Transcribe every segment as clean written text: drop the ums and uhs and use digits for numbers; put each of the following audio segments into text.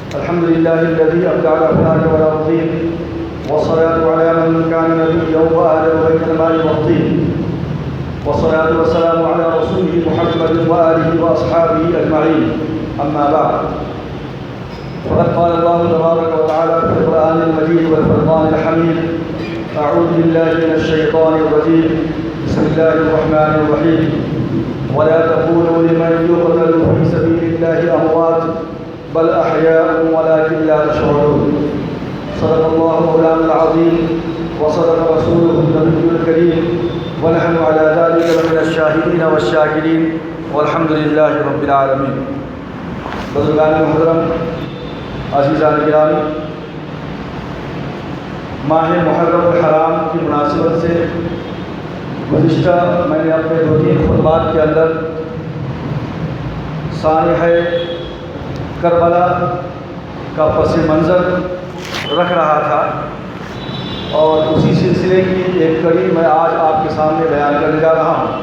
الحمد لله الذي أبدع الأفلاك والأرضين، والصلاة على من كان نبيا وآدم بين الماء والطين، والصلاة والسلام على رسوله محمد وآله وأصحابه أجمعين. أما بعد، فقد قال الله تبارك وتعالى في القرآن المجيد والفرقان الحميد: أعوذ بالله من الشيطان الرجيم، بسم الله الرحمن الرحيم. ولا تقولوا لمن يقتل في سبيل الله أموات بل أحياء ولكن لا تشعرون. صدق الله مولانا العظيم وصدق رسوله النبي الكريم، ونحن على ذلك لمن الشاهدين والشاكرين، والحمد لله رب العالمين. بزرگان محترم، عزیزان گرامی، ماہ محرم الحرام کی مناسبت سے گزشتہ میں نے اپنے 2-3 خطبات کے اندر سانحہ کربلا کا پس منظر رکھ رہا تھا، اور اسی سلسلے کی ایک کڑی میں آج آپ کے سامنے بیان کرنے جا رہا ہوں۔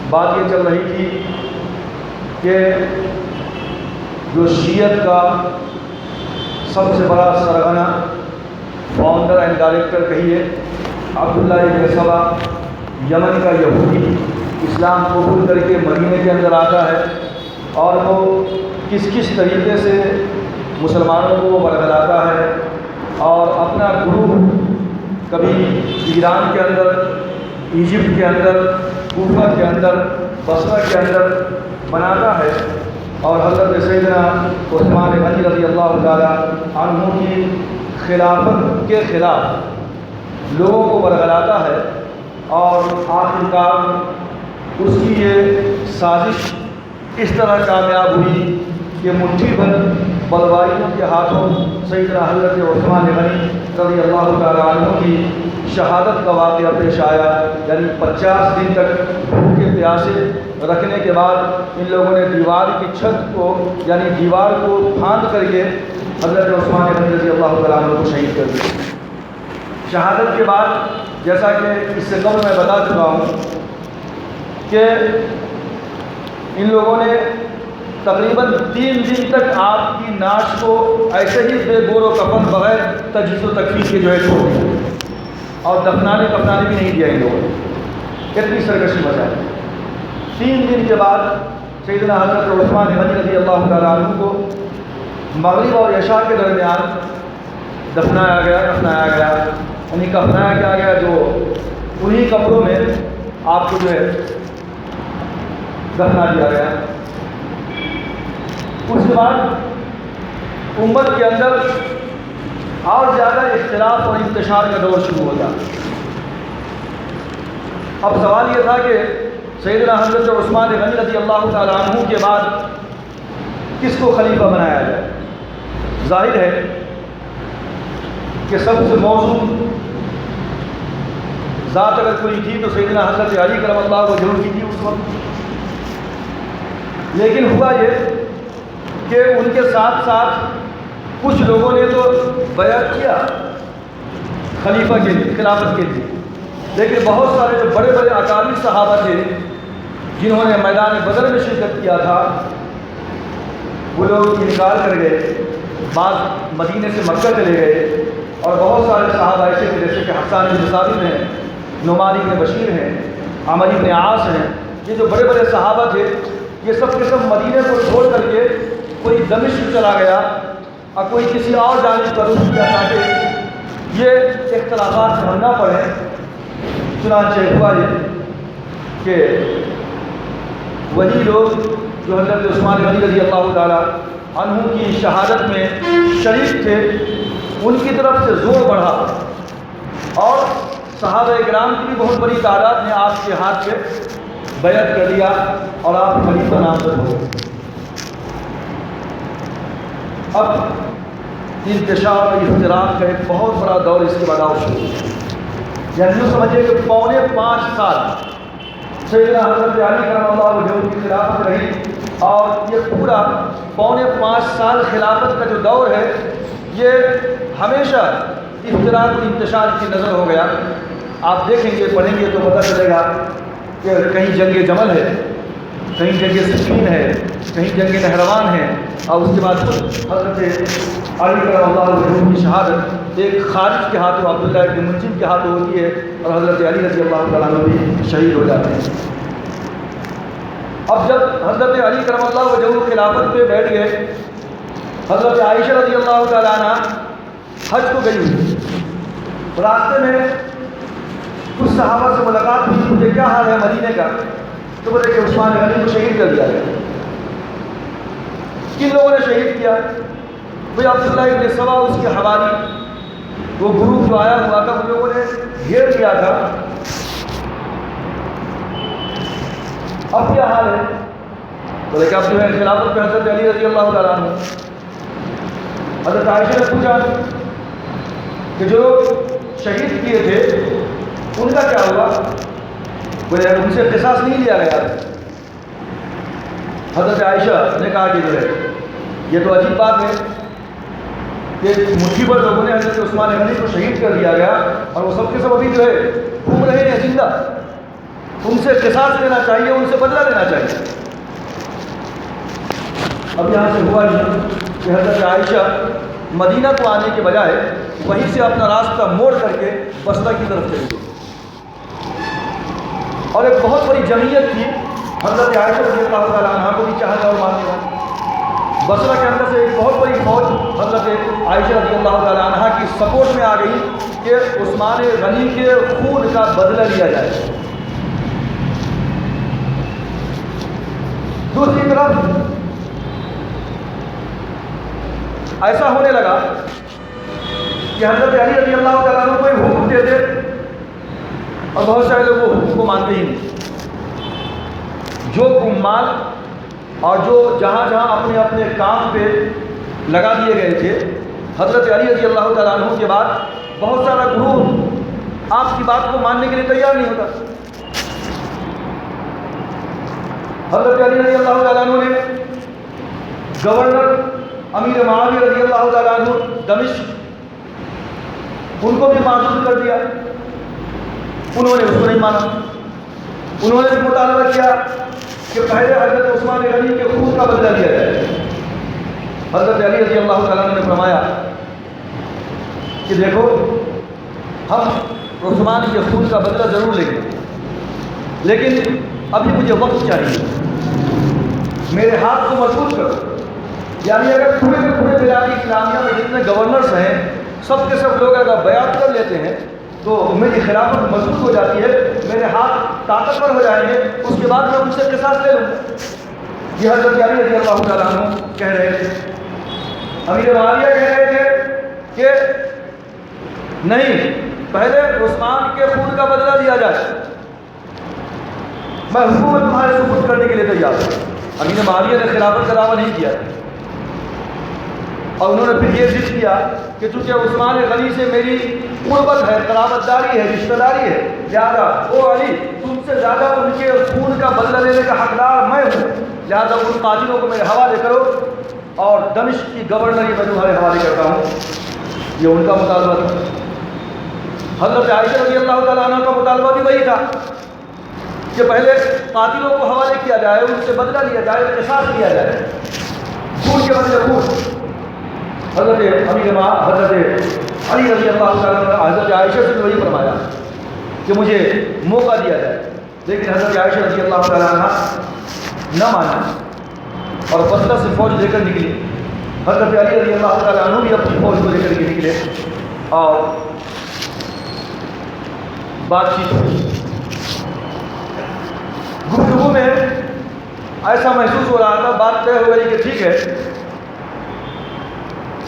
بات یہ چل رہی تھی کہ جو شیعت کا سب سے بڑا سرغنہ، فاؤنڈر اینڈ ڈائریکٹر کہیے، عبداللہ ابن سبا، یمن کا یہودی، اسلام قبول کر کے مدینے کے اندر آتا ہے، اور وہ کس طریقے سے مسلمانوں کو برگلاتا ہے، اور اپنا گروہ کبھی ایران کے اندر، ایجپٹ کے اندر، کوفہ کے اندر، بصرہ کے اندر بناتا ہے، اور حضرت سیدنا عثمان غنی رضی اللہ تعالی عنہ کی خلافت کے خلاف لوگوں کو برگلاتا ہے، اور آخرکار اس کی یہ سازش اس طرح کامیاب ہوئی کہ مٹھی بھر بلوائیوں کے ہاتھوں سیدنا حضرت عثمان غنی رضی اللہ تعالیٰ عنہ کی شہادت کا واقعہ پیش آیا۔ یعنی 50 دن تک بھوکے پیاسے رکھنے کے بعد ان لوگوں نے دیوار کی چھت کو، یعنی دیوار کو پھاند کر کے حضرت عثمان غنی رضی اللہ تعالیٰ عنہ کو شہید کر دیا۔ شہادت کے بعد، جیسا کہ اس سے قبل میں بتا چکا ہوں کہ ان لوگوں نے تقریباً 3 دن تک آپ کی نعش کو ایسے ہی بے گور و کفن، بغیر تجہیز و تکفین کے جو ہے چھوڑ دیا، اور دفنانے بھی نہیں دیا ان لوگوں نے۔ اتنی سرکشی بچائی۔ 3 دن کے بعد سیدنا حضرت عثمان غنی رضی اللہ تعالیٰ عنہ کو مغرب اور عشاء کے درمیان دفنایا گیا۔ یعنی کفنایا کیا گیا، جو انہی کپڑوں میں آپ کو جو ہے دفنا دیا گیا۔ اس کے بعد امت کے اندر اور زیادہ اختلاف اور انتشار کا دور شروع ہوتا۔ اب سوال یہ تھا کہ سیدنا حضرت عثمان غنی رضی اللہ تعالیٰ عنہ کے بعد کس کو خلیفہ بنایا جائے؟ ظاہر ہے کہ سب سے موزوں ذات اگر کوئی تھی تو سیدنا حضرت علی کرم اللہ وجہہ کی تھی اس وقت۔ لیکن ہوا یہ کہ ان کے ساتھ ساتھ کچھ لوگوں نے تو بیعت کیا خلیفہ کے لیے، خلافت کے لیے، لیکن بہت سارے جو بڑے بڑے اکابر صحابہ تھے جنہوں نے میدان بدر میں شرکت کیا تھا، وہ لوگ انکار کر گئے، بعض مدینے سے مکہ چلے گئے، اور بہت سارے صحابہ ایسے تھے جیسے کہ حسان بن ثابت ہیں، نعمان بن بشیر ہیں، عمرو بن عاص ہیں۔ یہ جو بڑے بڑے صحابہ تھے، یہ سب کے سب مدینے کو چھوڑ کر کے کوئی دمشق چلا گیا، اور کوئی کسی اور جانب کا رخ کیا تاکہ یہ اختلافات جھڑنا پڑے۔ چنانچہ ہوا یہ کہ وہی لوگ جو حضرت عثمان غنی رضی اللہ تعالیٰ عنہ کی شہادت میں شریک تھے، ان کی طرف سے زور بڑھا، اور صحابہ کرام کی بھی بہت بڑی تعداد نے آپ کے ہاتھ پہ بیعت کر لیا، اور آپ خلیفہ نامزد ہو گئے۔ اب انتشار اور اختلاف کا ایک بہت بڑا دور اس کے بعد شروع ہوا۔ یعنی یوں سمجھیے کہ 4.5 سال سیدنا حضرت علی کرم اللہ وجہہ کی خلافت رہی، اور یہ پورا 4.5 سال خلافت کا جو دور ہے، یہ ہمیشہ اختلاف و انتشار کی نظر ہو گیا۔ آپ دیکھیں گے، پڑھیں گے تو پتہ چلے گا کہ کہیں جنگ جمل ہے، کہیں جنگ صفین ہے، کہیں جنگ نہروان ہے، اور اس کے بعد حضرت علی کرم اللہ وجہہ کی شہادت ایک خارج کے ہاتھوں عبداللہ ابن ملجم کے ہاتھوں ہوتی ہے، اور حضرت علی رضی اللہ تعالیٰ عنہ بھی شہید ہو جاتے ہیں۔ اب جب حضرت علی کرم اللہ وجہہ خلافت پہ بیٹھ گئے، حضرت عائشہ رضی اللہ تعالیٰ عنہ حج کو گئی ہوئی، راستے میں کچھ صحابہ سے ملاقات ہوئی، مجھے کیا حال ہے مدینے کا؟ تو بولے کہ عثمان غنی کو شہید کر دیا گیا۔ کن لوگوں نے شہید کیا؟ بھائی عبداللہ ابن سبا، اس کے حوالی، وہ گروپ جو آیا ہوا تھا، ان لوگوں نے گھیر لیا تھا۔ اب کیا حال ہے؟ بولے کہ اب جو ہے خلافت پہ حضرت علی رضی اللہ تعالیٰ عنہ۔ حضرت عائشہ نے پوچھا کہ جو لوگ شہید کیے تھے ان کا کیا ہوا؟ بولے ان سے قصاص نہیں لیا گیا۔ حضرت عائشہ نے کہا کہ جو ہے یہ تو عجیب بات ہے کہ مٹھی بھر لوگوں نے حضرت عثمان غنی کو شہید کر دیا گیا، اور وہ سب کے سب ابھی جو ہے گھوم رہے ہیں زندہ، ان سے قصاص لینا چاہیے، ان سے بدلہ لینا چاہیے۔ اب یہاں سے ہوا نہیں کہ حضرت عائشہ مدینہ کو آنے کے بجائے وہیں سے اپنا راستہ موڑ کر کے بصرہ کی طرف چلی گئی، اور ایک بہت بڑی جمعیت تھی حضرت عائشہ رضی اللہ تعالیٰ عنہ کو بھی چاہنے اور ماننے والی۔ بصرہ کے اندر سے ایک بہت بڑی فوج حضرت عائشہ رضی اللہ تعالیٰ عنہ کی سپورٹ میں آ گئی کہ عثمان غنی کے خون کا بدلہ لیا جائے۔ دوسری طرف ایسا ہونے لگا کہ حضرت علی رضی اللہ تعالیٰ عنہ کوئی حکم دیتے اور بہت سارے لوگ وہ حکم کو مانتے ہی نہیں۔ جو عمال اور جو جہاں جہاں اپنے اپنے کام پہ لگا دیے گئے تھے، حضرت علی رضی اللہ تعالیٰ عنہ کے بعد بہت سارا گروہ آپ کی بات کو ماننے کے لیے تیار نہیں ہوتا۔ حضرت علی رضی اللہ تعالیٰ عنہ نے گورنر امیر معاویہ رضی اللہ تعالیٰ عنہ دمشق، ان کو بھی معذور کر دیا، انہوں نے اس کو نہیں مانا۔ انہوں نے بھی مطالبہ کیا کہ پہلے حضرت عثمان غنی کے خون کا بدلہ لیا جائے۔ حضرت علی رضی اللہ تعالیٰ عنہ نے فرمایا کہ دیکھو، ہم عثمان کے خون کا بدلہ ضرور لیں گے، لیکن ابھی مجھے وقت چاہیے، میرے ہاتھ کو مضبوط کرو۔ یعنی اگر پورے کے پورے بلاد اسلامیہ میں جتنے گورنرز ہیں سب کے سب لوگ اگر بیعت کر لیتے ہیں تو میری خلافت مضبوط ہو جاتی ہے، میرے ہاتھ طاقتور ہو جائیں گے، اس کے بعد میں ان سے قصاص لے لوں۔ یہ حضرت علی رضی اللہ تعالیٰ عنہ کہہ رہے تھے۔ امیر معاویہ کہہ رہے تھے کہ نہیں، پہلے عثمان کے خون کا بدلہ دیا جائے، میں حکومت تمہارے سپرد کرنے کے لیے تیار ہوں۔ امیر معاویہ نے خلافت کا دعویٰ نہیں کیا، اور انہوں نے پھر یہ ضد کیا کہ چونکہ عثمان غنی سے میری قربت ہے، قرابت داری ہے، رشتہ داری ہے، لہٰذا او علی، تم سے زیادہ ان کے خون کا بدلہ لینے کا حقدار میں ہوں، لہٰذا ان قاتلوں کو میرے حوالے کرو، اور دمشق کی گورنری میں تمہارے حوالے کرتا ہوں۔ یہ ان کا مطالبہ تھا۔ حضرت عائشہ رضی اللہ تعالیٰ عنہ کا مطالبہ بھی وہی تھا کہ پہلے قاتلوں کو حوالے کیا جائے، ان سے بدلہ لیا جائے، قصاص لیا جائے، خون کے بدلے خون۔ حضرت علی رضی اللہ تعالیٰ عنہ حضرت عائشہ سے بھی وہی فرمایا کہ مجھے موقع دیا جائے، لیکن حضرت عائشہ رضی اللہ تعالیٰ عنہ نہ مانا اور بصرہ سے فوج لے کر نکلی۔ حضرت علی رضی اللہ تعالیٰ عنہ بھی اپنی فوج کو لے کر کے نکلے اور بات چیت ہوئی۔ گفتگو میں ایسا محسوس ہو رہا تھا، بات طے ہو گئی کہ ٹھیک ہے،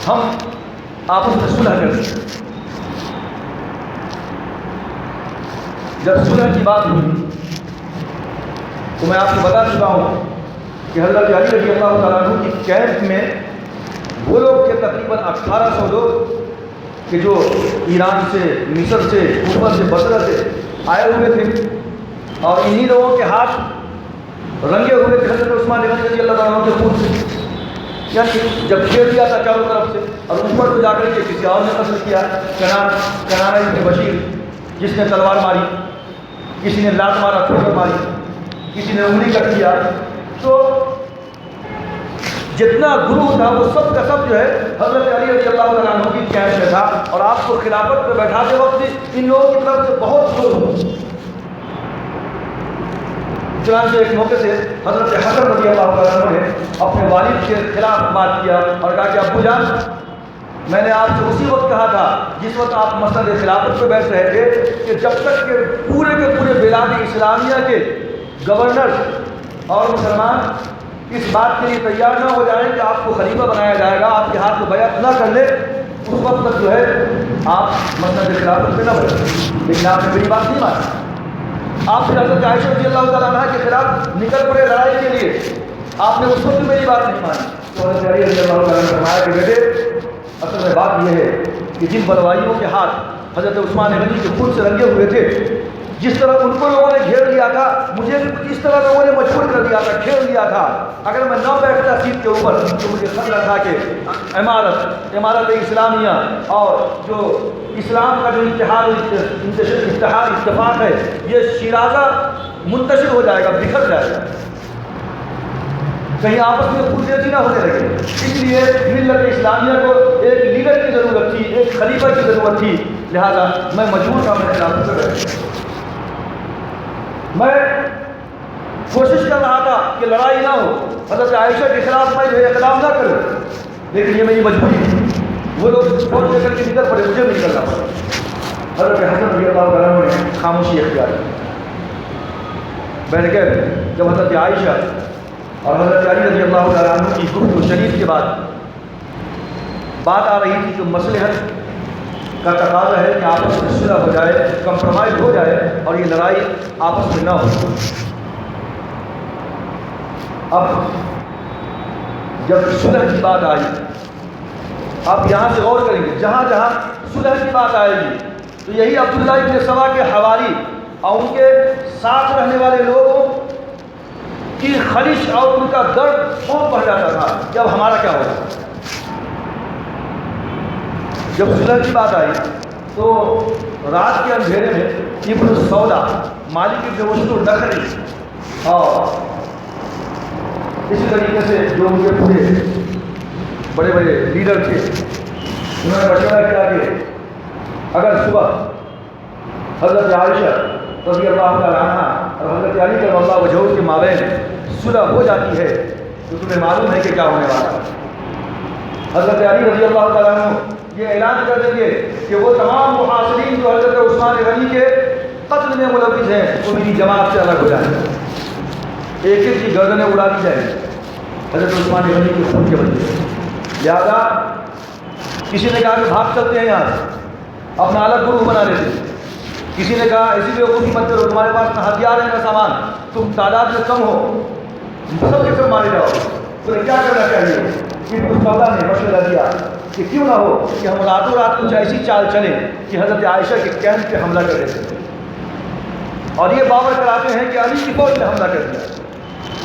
ہم آپس میں صلح کریں۔ جب صلح کی بات ہوئی تو میں آپ کو بتا چکا ہوں کہ حضرت علی رضی اللہ تعالیٰ عنہ کی کیمپ میں وہ لوگ کے تقریباً 1800 لوگ کہ جو ایران سے، مصر سے، کوفہ سے، بصرہ سے آئے ہوئے تھے، اور انہی لوگوں کے ہاتھ رنگے ہوئے تھے حضرت عثمان غنی رضی اللہ تعالیٰ عنہ کے خون سے۔ یعنی جب گھیر دیا تھا چاروں طرف سے، اور اوپر کو جا کر کے کسی اور نے قتل کیا، کنانہ ابن بشیر، جس نے تلوار ماری، کسی نے لات مارا، ٹھوکر ماری، کسی نے انگلی کٹ کیا۔ تو جتنا گروہ تھا وہ سب کا سب جو ہے حضرت علی رضی اللہ تعالیٰ عنہ کی کیمپ میں تھا، اور آپ کو خلافت پہ بیٹھاتے وقت ان لوگوں کی طرف سے بہت ظلم۔ چنانچہ ایک موقع سے حضرت حسن رضی اللہ تعالیٰ عنہ نے اپنے والد کے خلاف بات کیا اور کہا کہ ابو جان، میں نے آپ سے اسی وقت کہا تھا جس وقت آپ مسند خلافت پہ بیٹھ رہے تھے کہ جب تک کہ پورے کے پورے بلاد اسلامیہ کے گورنر اور مسلمان اس بات کے لیے تیار نہ ہو جائیں کہ آپ کو خلیفہ بنایا جائے گا، آپ کے ہاتھ میں بیعت نہ کر لے، اس وقت تک جو ہے آپ مسند خلافت پہ نہ بیٹھیں۔ لیکن آپ نے میری بات نہیں مانی، آپ پھر حضرت عائشہ رضی اللہ تعالیٰ عنہ کے خلاف نکل پڑے لڑائی کے لیے، آپ نے اس وقت میری بات نہیں مانی۔ تو حضرت علی رضی اللہ تعالیٰ عنہ نے فرمایا کہ بیٹے، اصل میں بات یہ ہے کہ جن بلوائیوں کے ہاتھ حضرت عثمان غنی کے خون سے رنگے ہوئے تھے، جس طرح ان کو لوگوں نے گھیر لیا تھا، مجھے اس طرح لوگوں نے مجبور کر دیا تھا، گھیر لیا تھا، اگر میں نہ بیٹھتا سیٹ کے اوپر تو مجھے خطرہ تھا کہ امارت اسلامیہ اور جو اسلام کا جو اتفاق ہے یہ شیرازہ منتشر ہو جائے گا، بکھر جائے گا، کہیں آپس میں خود ریزی نہ ہونے لگے۔ اس لیے ملت اسلامیہ کو ایک لیڈر کی ضرورت تھی، ایک خلیفہ کی ضرورت تھی، لہذا میں مجبور تھا میں خلافت پہ بیٹھا۔ میں کوشش کر رہا تھا کہ لڑائی نہ ہو، حضرت عائشہ کے خلاف میں جو اقدام نہ کروں، لیکن یہ میری مجبوری تھی۔ وہ لوگ فوج لے کر کے نکل پڑے، مجھے بھی نکلنا پڑا۔ حضرت حسن رضی اللہ تعالیٰ عنہ نے خاموشی اختیار کی، بیٹھ گئے۔ جب حضرت عائشہ اور حضرت علی رضی اللہ تعالیٰ عنہ کی گفتگو شریف کے بعد بات آ رہی تھی کہ مصلحت کا تقاضا ہے کہ آپس میں صلح ہو جائے، کمپرومائز ہو جائے اور یہ لڑائی آپس میں نہ ہو۔ اب جب صلح کی بات آئی، آپ یہاں سے غور کریں گے، جہاں جہاں صلح کی بات آئے گی تو یہی عبداللہ ابن سبا کے حواری اور ان کے ساتھ رہنے والے لوگوں کی خلش اور ان کا درد بہت بڑھ جاتا تھا کہ اب ہمارا کیا ہوگا۔ جب صلح کی بات آئی تو رات کے اندھیرے میں ابن السودا، مالک ابن وشد النخعی اور اسی طریقے سے جو ان کے پورے بڑے بڑے لیڈر تھے، انہوں نے مشورہ کیا کہ اگر صبح حضرت عائشہ رضی اللہ تعالیٰ عنہ اور حضرت علی کرم اللہ وجہہ کے مابین صلح ہو جاتی ہے تو تمہیں معلوم ہے کہ کیا ہونے والا ہے۔ حضرت علی رضی اللہ تعالیٰ عنہ یہ اعلان کر دیں گے کہ وہ تمام محاصرین جو حضرت عثمان غنی کے قتل میں ملوث ہیں وہ میری جماعت سے الگ ہو جائیں گے، ایک ایک کی گردنیں اڑا دی جائیں گی حضرت عثمان غنی کے خون کے بدلے۔ لہذا کسی نے کہا کہ بھاگ چلتے ہیں یہاں سے، اپنا الگ گروہ بنا لیتے ہیں۔ کسی نے کہا ایسی بیوقوفی مت کرو، تمہارے پاس نہ ہتھیار ہے نہ سامان، تم تعداد میں کم ہو، سب کے سب مارے جاؤ۔ تمہیں کیا کرنا چاہیے؟ ابن سودا نے مشورہ دیا کہ کیوں نہ ہو کہ ہم راتوں رات کچھ ایسی چال چلیں کہ حضرت عائشہ کے کیمپ پہ حملہ کر دیتے اور یہ باور کراتے ہیں کہ علی کی فوج نے حملہ کر دیا،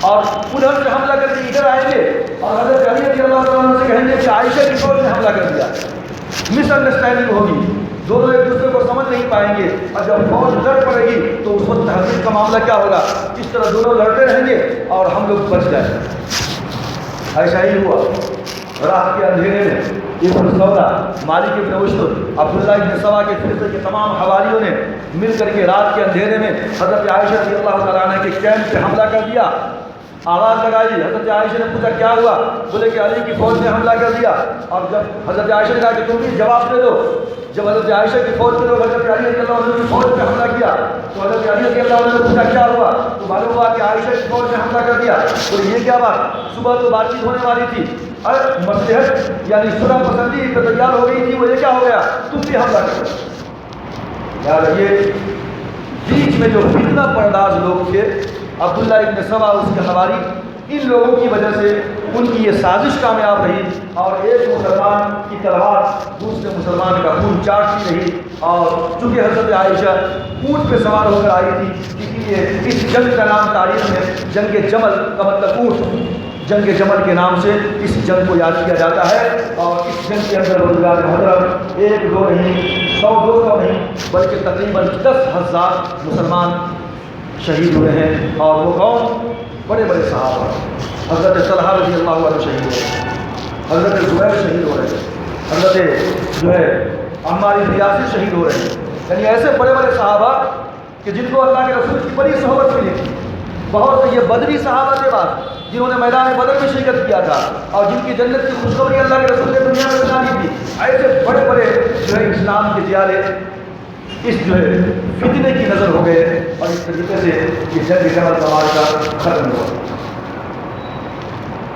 اور ادھر سے حملہ کر کے ادھر آئیں گے اور حضرت علی رضی اللہ تعالیٰ عنہ سے کہیں گے کہ عائشہ کی فوج نے حملہ کر دیا۔ مس انڈرسٹینڈنگ ہوگی، دونوں ایک دوسرے کو سمجھ نہیں پائیں گے، اور جب فوج لڑ پڑے گی تو اس وقت تحقیق کا معاملہ کیا ہوگا، اس طرح دونوں لڑتے رہیں گے اور ہم لوگ بچ جائیں گے۔ ایسا ہی ہوا۔ رات کے اندھیرے میں ابن سودا، مالک ابن وشد، عبداللہ ابن سبا کے فرقے کے تمام حواریوں نے مل کر کے رات کے اندھیرے میں حضرت عائشہ رضی اللہ تعالیٰ عنہ کے کیمپ پہ حملہ کر دیا۔ آواز لگائی، حضرت عائشہ نے پوچھا کیا ہوا، بولے کہ علی کی فوج نے حملہ کر دیا۔ اور جب حضرت عائشہ نے کہا کہ تم بھی جواب دے دو، جب حضرت عائشہ کی فوج کے لوگ حضرت علی رضی اللہ عنہ کی فوج پہ حملہ کیا تو حضرت علی رضی اللہ عنہ نے پوچھا کیا ہوا، تو معلوم ہوا کہ عائشہ کی فوج نے حملہ کر دیا۔ اور یہ کیا بات، صبح تو بات چیت ہونے والی تھی، مصلحت یعنی صلح پسندی پہ تیار ہو گئی تھی، وہ یہ کیا ہو گیا، تم بھی حملہ کر دو۔ یار یہ بیچ میں جو فتنہ پرداز لوگ تھے، عبداللہ ابن سبا اس کے حواری، ان لوگوں کی وجہ سے ان کی یہ سازش کامیاب رہی اور ایک مسلمان کی تلوار دوسرے مسلمان کا خون چاٹتی رہی۔ اور چونکہ حضرت عائشہ اونٹ پہ سوار ہو کر آئی تھی، اسی لیے اس جنگ کا نام تاریخ میں جنگ جمل کا مطلب اونٹ، جنگ جمل کے نام سے اس جنگ کو یاد کیا جاتا ہے۔ اور اس جنگ کے اندر بزرگان محترم ایک دو نہیں، 100-200 نہیں بلکہ تقریباً 10,000 مسلمان شہید ہوئے ہیں، اور وہ قوم بڑے بڑے صحابہ حضرت طلحہ رضی اللہ عنہ شہید ہو رہے، حضرت زبیر شہید ہو رہے، حضرت جو ہے عمار بن یاسر شہید ہو رہے ہیں. یعنی ایسے بڑے بڑے صحابہ کہ جن کو اللہ کے رسول کی بڑی صحبت ملی تھی. بہت سے یہ بدری صحابہ تھے بعد جنہوں نے میدان بدر میں شرکت کیا تھا اور جن کی جنت کی خوشخبری اللہ کے رسول نے دنیا میں بتا دی تھی. ایسے بڑے بڑے جو ہے اسلام کے زیادہ اس جو ہے فتنے کی نظر ہو گئے اور اس طریقے سے یہ جنگ جمل کا معرکہ ختم ہوا.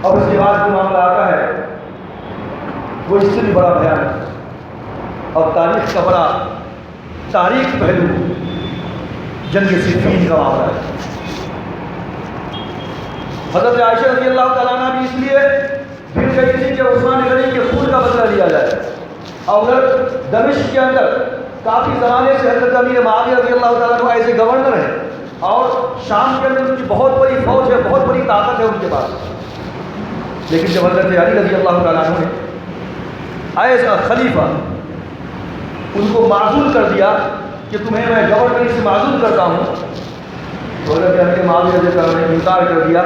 اور اس کے بعد جو معاملہ آتا ہے وہ اس سے بھی بڑا بیان ہے اور تاریخ کا بڑا تاریخ پہلو جنگ صفین کا معاملہ ہے. حضرت عائشہ رضی اللہ تعالیٰ عنہ بھی اس لیے پھر گئی تھی کہ عثمان غنی کے خون کا بدلہ لیا جائے. اور دمشق کے اندر کافی زمانے سے حضرت امیر معاویہ رضی اللہ تعالیٰ عنہ ایسے گورنر ہیں اور شام کے اندر ان کی بہت بڑی فوج ہے، بہت بڑی طاقت ہے ان کے پاس. لیکن جب حضرت علی رضی اللہ تعالیٰ عنہ نے ایز خلیفہ ان کو معزول کر دیا کہ تمہیں میں گورنری سے معزول کرتا ہوں، تو حضرت امیر معاویہ رضی اللہ عنہ نے انکار کر دیا،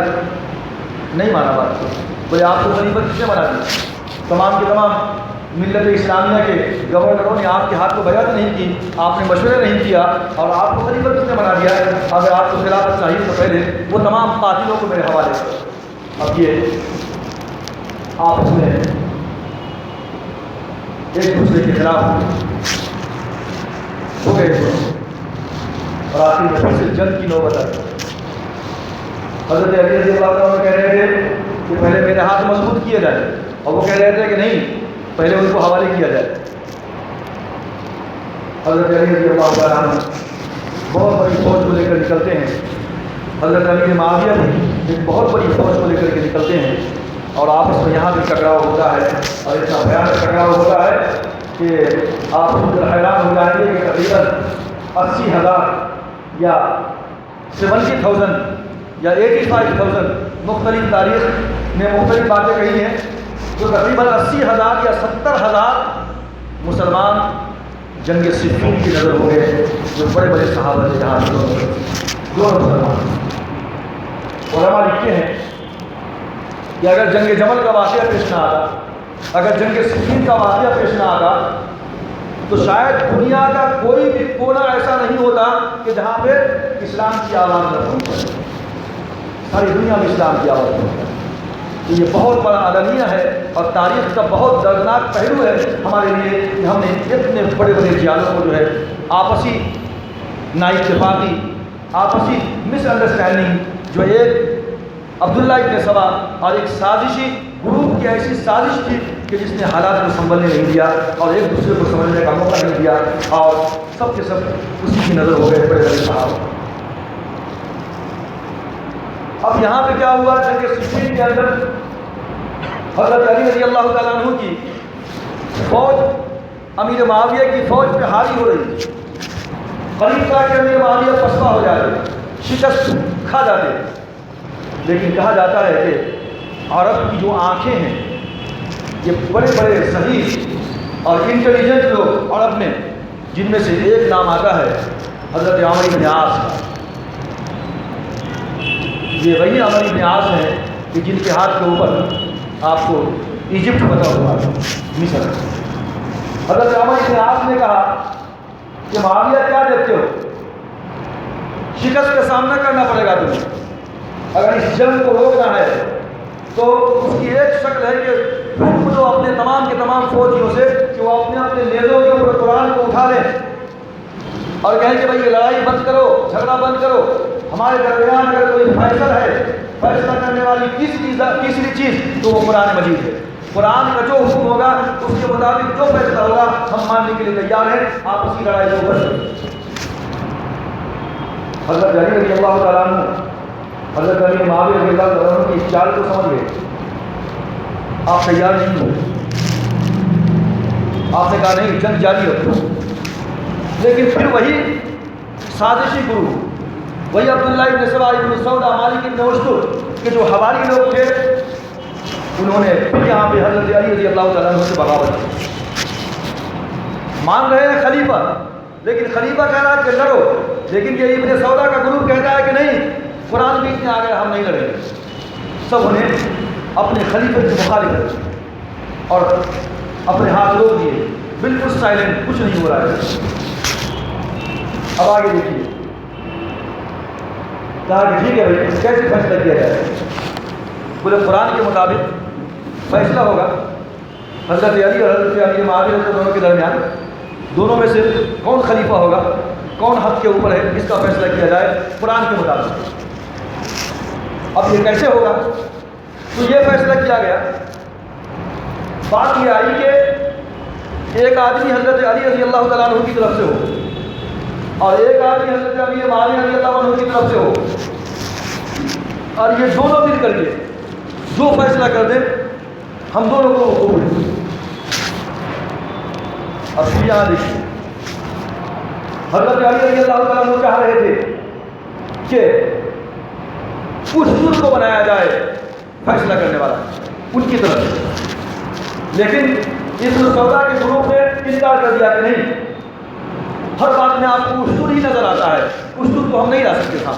نہیں مانا بات. بولے آپ کو خلیفہ کس نے بنا دیا؟ تمام کے تمام ملت اسلامیہ کے گورنروں نے آپ کے ہاتھ کو بیعت نہیں کی، آپ نے مشورے نہیں کیا اور آپ کو خلیفہ کس نے بنا دیا؟ اگر آپ کو خلافت چاہیے تو پہلے وہ تمام قاتلوں کو میرے حوالے کرو. اب یہ آپس میں ایک دوسرے کے خلاف ہو گئے اور آخر میں پھر سے جنگ کی نوبت آئی. حضرت علی رضی اللہ عنہ کہہ رہے تھے کہ پہلے میرے ہاتھ مضبوط کیے جائے اور وہ کہہ رہے تھے کہ نہیں پہلے ان کو حوالے کیا جائے. حضرت علی رضی اللہ عنہ بہت بڑی فوج کو لے کر نکلتے ہیں. حضرت علی معاویہ بھی ایک بہت بڑی فوج کو لے کر کے نکلتے ہیں اور آپس میں یہاں بھی ٹکراؤ ہوتا ہے اور اتنا بھیانک ٹکراؤ ہوتا ہے کہ آپ حیران ہو جائیں گے کہ تقریباً 80,000 یا 70,000 یا 85,000 مختلف تاریخ میں مختلف باتیں کہی ہیں، جو تقریباً 80,000 یا 70,000 مسلمان جنگ صفین کی نظر ہو گئے، جو بڑے بڑے صحابہ تھے جہاں دونوں مسلمان. علماء لکھتے ہیں کہ اگر جنگ جمل کا واقعہ پیش نہ آتا، اگر جنگ صفین کا واقعہ پیش نہ آتا تو شاید دنیا کا کوئی بھی کونا ایسا نہیں ہوتا کہ جہاں پہ اسلام کی آواز نہ پہنچے. ساری دنیا میں اسلام کی آواز پہنچے. تو یہ بہت بڑا علمیہ ہے اور تاریخ کا بہت دردناک پہلو ہے ہمارے لیے کہ ہم نے اتنے بڑے بڑے جالوں کو جو ہے آپسی نااتفاقی، آپسی مس انڈرسٹینڈنگ، جو ایک عبداللہ ابن سبا اور ایک سازشی گروپ کی ایسی سازش تھی کہ جس نے حالات کو سنبھلنے نہیں دیا اور ایک دوسرے کو سمجھنے کا موقع نہیں دیا اور سب کے سب اسی کی نظر ہو گئے بڑے بڑے صحابہ. اب یہاں پہ کیا ہوا؟ جنگ صفین کے اندر حضرت علی رضی اللہ تعالیٰ عنہ کی فوج امیر معاویہ کی فوج پہ حاوی ہو رہی تھی. قریب تھا کہ امیر معاویہ پسپا ہو جاتے، شکست کھا جاتے. لیکن کہا جاتا ہے کہ عرب کی جو آنکھیں ہیں، یہ بڑے بڑے صحیح اور انٹیلیجنٹ لوگ عرب میں، جن میں سے ایک نام آتا ہے حضرت عمر بن عاص کا. یہ وہی عمر بن عاص ہیں کہ جن کے ہاتھ کے اوپر آپ کو ایجپٹ پتا ہوا، مصر. حضرت عمر بن عاص نے کہا کہ معاویہ کیا دیکھتے ہو، شکست کا سامنا کرنا پڑے گا تمہیں. اگر اس جنگ کو روکنا ہے تو اس کی ایک شکل ہے کہ حکم دو اپنے تمام کے تمام فوجیوں سے کہ وہ اپنے اپنے نیزوں کے اوپر قرآن کو اٹھا لیں اور کہیں کہ بھائی یہ لڑائی بند کرو، جھگڑا بند کرو. ہمارے درمیان اگر کوئی فیصل ہے، فیصلہ کرنے والی تیسری چیز تو وہ قرآن مجید ہے. قرآن کا جو حکم ہوگا اس کے مطابق جو فیصلہ ہوگا ہم ماننے کے لیے تیار ہیں. آپ اسی لڑائی کو بند کریں. حضرت علی رضی اللہ تعالیٰ عنہ حضرت علی معاویہ رضی اللہ تعالیٰ عنہ کی اس چال کو سمجھ گئے. آپ تیار نہیں ہو، آپ نے کہا نہیں جنگ جاری رکھو. لیکن پھر وہی سازشی گروہ، وہی عبداللہ ابن سبا، ابن سودا، مالک ابن اشتر کے جو حواری لوگ تھے، انہوں نے پھر یہاں پہ حضرت علی رضی اللہ تعالیٰ عنہ سے بغاوت کی. مان رہے ہیں خلیفہ، لیکن خلیفہ کہہ رہا ہے کہ لڑو، لیکن یہ ابن سودا کا گروپ کہتا ہے کہ نہیں قرآن بیچ میں آ گیا، ہم نہیں لڑیں گے. سب نے اپنے خلیفے کی مخالفت کی اور اپنے ہاتھ روک دیے، بالکل سائلنٹ، کچھ نہیں ہو رہا ہے۔ اب آگے دیکھیے، کہا کہ ٹھیک ہے بھائی کیسے فیصلہ کیا جائے؟ بولے قرآن کے مطابق فیصلہ ہوگا حضرت علی اور حضرت امیر معاویہ دونوں کے درمیان، دونوں میں سے کون خلیفہ ہوگا، کون حق کے اوپر ہے، اس کا فیصلہ کیا جائے قرآن کے مطابق۔ اب یہ کیسے ہوگا؟ تو یہ فیصلہ کیا گیا، بات یہ آئی کہ ایک آدمی حضرت علی رضی اللہ تعالیٰ عنہ کی طرف سے ہو اور ایک آدمی حضرت امیر معاویہ رضی اللہ عنہ کی طرف سے ہو، اور یہ دونوں مل کر کے جو فیصلہ کر دیں ہم دونوں کو قبول ہے۔ اب یہاں دیکھیے، حضرت علی رضی اللہ تعالیٰ عنہ چاہ رہے تھے کہ اس کو بنایا جائے فیصلہ کرنے والا ان کی طرف سے، لیکن اس سودا کے گروپ نے انکار کر دیا کہ نہیں، ہر بات میں آپ کو اسطور ہی نظر آتا ہے، اسطور کو ہم نہیں لا سکتے تھا۔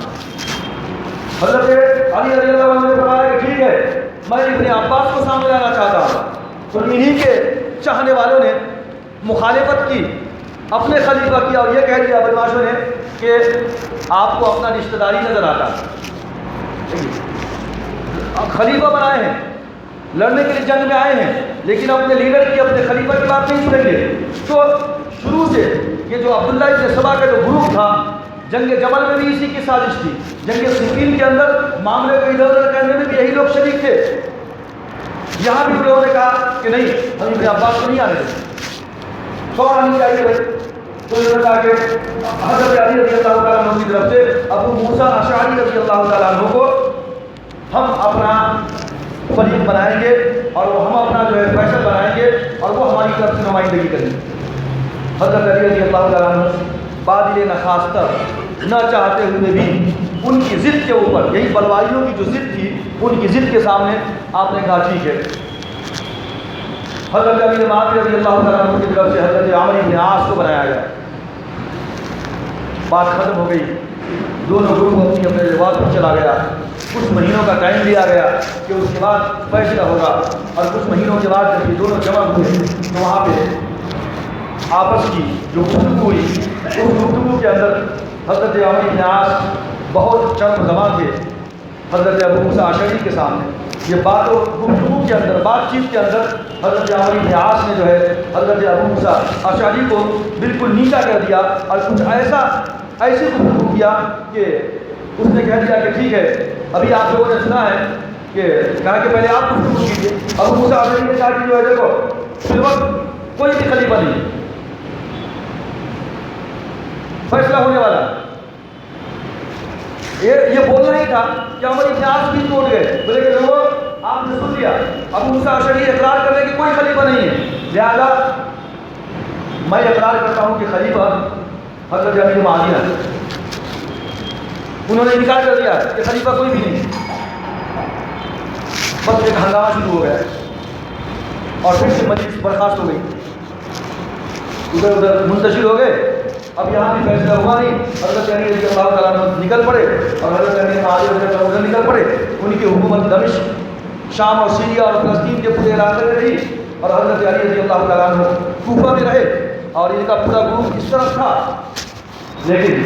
حضرت علی رضی اللہ عنہ نے فرمایا کہ ٹھیک ہے، میں ابن عباس کو سامنے لانا چاہتا ہوں۔ تو انہی کے چاہنے والوں نے مخالفت کی، اپنے خلیفہ کیا اور یہ کہہ دیا بدماشوں نے کہ آپ کو اپنا رشتہ داری نظر آتا ہے، خلیفہ بنائے ہیں، لڑنے کے لیے جنگ میں آئے ہیں، لیکن اپنے لیڈر کی، اپنے خلیفہ کی بات نہیں سنیں گے۔ تو شروع سے یہ جو عبداللہ ابن سبا کا جو گروپ تھا، جنگ جمل میں بھی اسی کی سازش تھی، جنگ صفین کے اندر معاملے کو ادھر ادھر کرنے میں بھی یہی لوگ شریک تھے۔ یہاں بھی لوگوں نے کہا کہ نہیں، ہم ابن عباس کو نہیں آنے دیں، کون آنی چاہیے بھائی؟ تو انہوں نے کہا کہ حضرت علی رضی اللہ تعالیٰ عنہ کی طرف سے ابو موسیٰ اشعری رضی اللہ تعالیٰ عنہ کو ہم اپنا فریق بنائیں گے اور وہ ہم اپنا جو ہے فیصل بنائیں گے اور وہ ہماری طرف سے نمائندگی کریں گے۔ حضرت علی رضی اللہ تعالیٰ عنہ بادل نخواستہ نہ چاہتے ہوئے بھی ان کی ضد کے اوپر، یہی بلوائیوں کی جو ضد تھی ان کی ضد کے سامنے آپ نے کہا ٹھیک ہے۔ حضرت امیر معاویہ رضی اللہ تعالیٰ عنہ کی طرف سے حضرت عمرو بن عاص کو بنایا گیا۔ بات ختم ہو گئی، دونوں گروپ اپنی اپنے رواج پر چلا گیا۔ کچھ مہینوں کا ٹائم دیا گیا کہ اس کے بعد فیصلہ ہوگا، اور کچھ مہینوں کے بعد جب یہ دونوں جمع ہوئے تو وہاں پہ آپس کی جو گفتگو ہوئی، اس گفتگو کے اندر حضرت عمرو بن عاص بہت چرب زبان تھے حضرت ابو موسیٰ اشعری کے سامنے۔ یہ گفتگو کے اندر، بات چیت کے اندر حضرت عمرو بن عاص نے جو ہے حضرت ابو موسیٰ اشعری کو بالکل نیچا کر دیا اور کچھ ایسی گفتگو کیا کہ اس نے کہہ دیا کہ ٹھیک ہے، ابھی آپ لوگوں نے سنا ہے کہ کہا کہ پہلے آپ گفتگو کیجیے۔ ابو موسیٰ اشعری نے کہا کہ جو ہے دیکھو اس وقت کوئی بھی خلیفہ نہیں، فیصلہ ہونے والا۔ یہ بولنا ہی تھا کہ عمرو بن عاص بھی توڑ گئے، بولے کہ لوگوں آپ نے سن لیا، ابو موسیٰ اشعری اقرار کر رہے کہ کوئی خلیفہ نہیں ہے، لہذا میں اقرار کرتا ہوں کہ خلیفہ حضرت امیر معاویہ ہے۔ انہوں نے انکار کر دیا کہ خلیفہ کوئی بھی نہیں۔ بس ایک ہنگامہ شروع ہو گیا اور پھر سے مجلس برخاست ہو گئی، ادھر ادھر منتشر ہو گئے۔ اب یہاں بھی فیصلہ ہوا نہیں، حضرت علی رضی اللہ تعالیٰ عنہ نکل پڑے اور حضرت امیر معاویہ رضی اللہ عنہ ادھر نکل پڑے۔ ان کی حکومت دمشق، شام اور سیریا اور فلسطین کے پورے علاقے میں رہی، اور حضرت علی رضی اللہ تعالیٰ عنہ کوفہ میں رہے، اور ان کا پورا گروپ اس طرف تھا۔ لیکن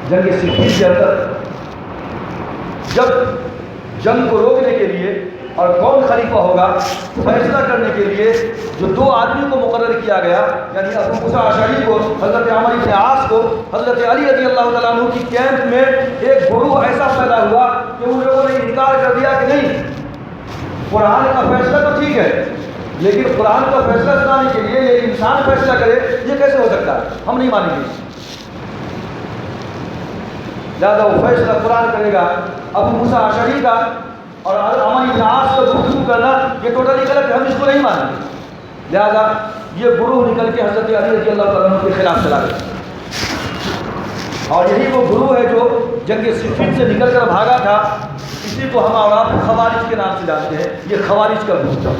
جنگ صفین کے اندر جب جنگ کو روکنے کے لیے اور کون خلیفہ ہوگا فیصلہ کرنے کے لیے جو دو آدمی کو مقرر کیا گیا، یعنی ابو موسیٰ اشعری کو، حضرت عمرو بن عاص کو، حضرت علی رضی اللہ تعالیٰ عنہ کی کیمپ میں ایک گروہ ایسا پیدا ہوا کہ ان لوگوں نے انکار کر دیا کہ نہیں، قرآن کا فیصلہ تو ٹھیک ہے لیکن قرآن کا فیصلہ سنانے کے لیے یہ انسان فیصلہ کرے، یہ کیسے ہو سکتا ہے، ہم نہیں مانیں گے۔ لہٰذا وہ فیصلہ قرآن کرے گا۔ ابو موسیٰ اشعری کا اور عمرو بن عاص کا گفتگو کرنا یہ ٹوٹلی غلط ہے، ہم اس کو نہیں مانیں گے۔ لہذا یہ گروہ نکل کے حضرت علی رضی اللہ تعالیٰ عنہ کے خلاف چلا گیا، اور یہی وہ گروہ ہے جو جنگ صفین سے نکل کر بھاگا تھا۔ اسی کو ہم اور آپ خوارج کے نام سے جانتے ہیں، یہ خوارج کا گروہ تھا،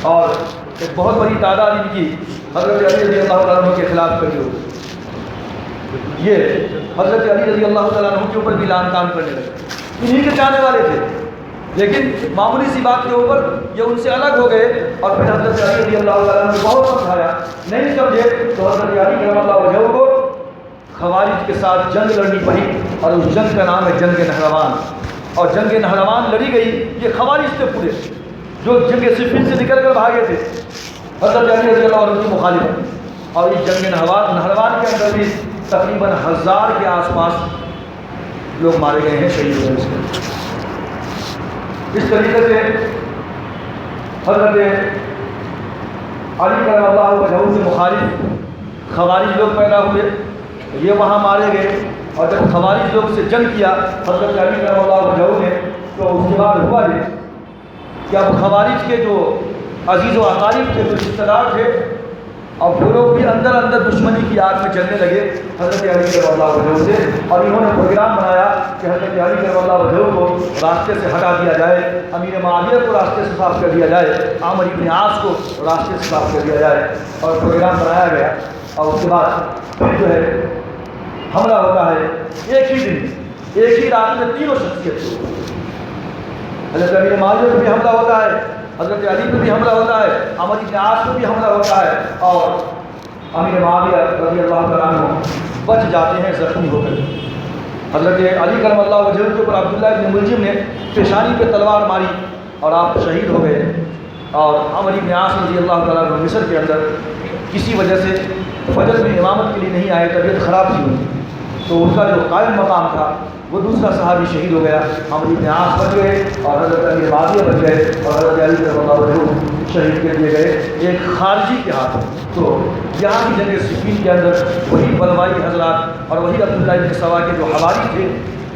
اور ایک بہت بڑی تعداد ان کی حضرت علی رضی اللہ تعالیٰ عنہ کے خلاف کھڑی ہوئی۔ یہ حضرت علی رضی اللہ تعالیٰ عنہ کے اوپر بھی لعن طعن کرنے لگے، انہی کے چاہنے والے تھے، لیکن معمولی سی بات کے اوپر یہ ان سے الگ ہو گئے، اور پھر حضرت علی رضی اللہ تعالیٰ عنہ نے بہت سمجھایا، نہیں سمجھے تو حضرت علی کرم اللہ وجہہ کو خوارج کے ساتھ جنگ لڑنی پڑی، اور اس جنگ کا نام ہے جنگ نہروان، اور جنگ نہروان لڑی گئی، یہ خوارج تھے پورے جو جنگ صفین سے نکل کر بھاگے تھے حضرت علی رضی اللہ عنہ کی مخالفت، اور اس جنگ نہروان کے اندر بھی تقریباً 1000 کے آس پاس لوگ مارے گئے ہیں، شہید ہوئے اس کے۔ اس طریقے سے حضرت علی کرم اللہ وجہہ سے مخالف خوارج لوگ پیدا ہوئے، یہ وہاں مارے گئے، اور جب خوارج لوگ سے جنگ کیا حضرت علی کرم اللہ وجہہ نے، تو اس کے بعد ہوا یہ کہ اب خوارج کے جو عزیز و اقارب تھے، جو رشتہ دار تھے، اب وہ لوگ بھی اندر اندر دشمنی کی آگ میں چلنے لگے حضرت علی کرم اللہ وجہہ سے، اور انہوں نے پروگرام بنایا کہ حضرت علی کرم اللہ وجہہ کو راستے سے ہٹا دیا جائے، امیر معاویہ کو راستے سے صاف کر دیا جائے، عامر بن عاص کو راستے سے صاف کر دیا جائے، اور پروگرام بنایا گیا، اور اس کے بعد پھر جو ہے حملہ ہوتا ہے ایک ہی دن، ایک ہی رات میں تینوں شخصیت کو، حضرت امیر معاویہ پہ بھی حملہ ہوتا ہے، حضرت علی پہ بھی حملہ ہوتا ہے، عامر بن عاص پہ بھی حملہ ہوتا ہے، اور امیر معاویہ رضی اللہ تعالیٰ عنہ بچ جاتے ہیں زخمی ہو کر۔ حضرت علی کرم اللہ وجہہ کے اوپر عبداللہ بن ملجم نے پیشانی پہ تلوار ماری اور آپ شہید ہو گئے، اور عامر بن عاص رضی اللہ تعالیٰ عنہ مصر کے اندر کسی وجہ سے فجر میں امامت کے لیے نہیں آئے، طبیعت خراب تھی ان کی، تو ان کا جو قائم مقام تھا وہ دوسرا صحابی شہید ہو گیا، عامر بن عاص بچ گئے، اور حضرت امیر معاویہ بچ گئے، اور حضرت علی کرم اللہ وجہہ شہید کر دیے گئے ایک خارجی کے ہاتھ۔ تو یہاں کی جنگ صفین کے اندر وہی بلوائی حضرات اور وہی عبداللہ بن سوا کے جو حواری تھے،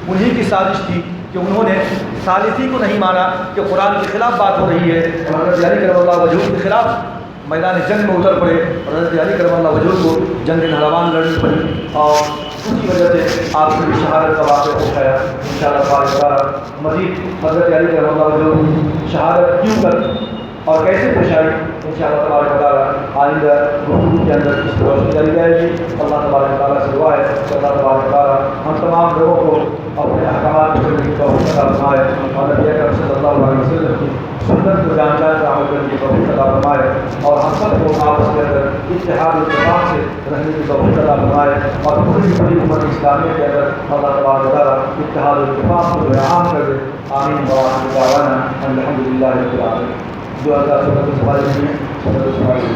انہی کی سازش تھی کہ انہوں نے ثالثی کو نہیں مانا کہ قرآن کے خلاف بات ہو رہی ہے، اور حضرت علی کرم اللہ وجہہ کے خلاف میدان جنگ میں اتر پڑے، اور حضرت علی کرم اللہ وجہہ کو جنگ نہروان لڑنی پڑی، اور اسی وجہ سے آپ کی شہادت کا واقعہ اٹھایا۔ انشاءاللہ تعالیٰ مزید حضرت علی کرم اللہ وجہہ شہادت کیوں کر اور کیسے پیش آئی، انشاءاللہ تبارک تعالیٰ آئندہ گفتگو کے اندر اس کو روشنی کری جائے گی۔ اللہ تبارک تعالیٰ سے دعا ہے کہ اللہ تبارک تعالیٰ ہم تمام لوگوں کو اپنے احکامات کو چلنے کی توفیق عطا فرمائے، اور نبی اکرم صلی اللہ علیہ وسلم کی سنت کو جان کر عمل کرنے کی توفیق عطا فرمائے، اور ہم سب کو آپس کے اندر اتحاد و اتفاق سے رہنے کی توفیق عطا فرمائے، اور پوری امت اسلامیہ کے اندر اللہ تبارک تعالیٰ اتحاد و اتفاق کو عام کر دے۔ آمین وآخر دعوانا الحمد للہ رب العالمین۔ جو اللہ سبحانہ و تعالیٰ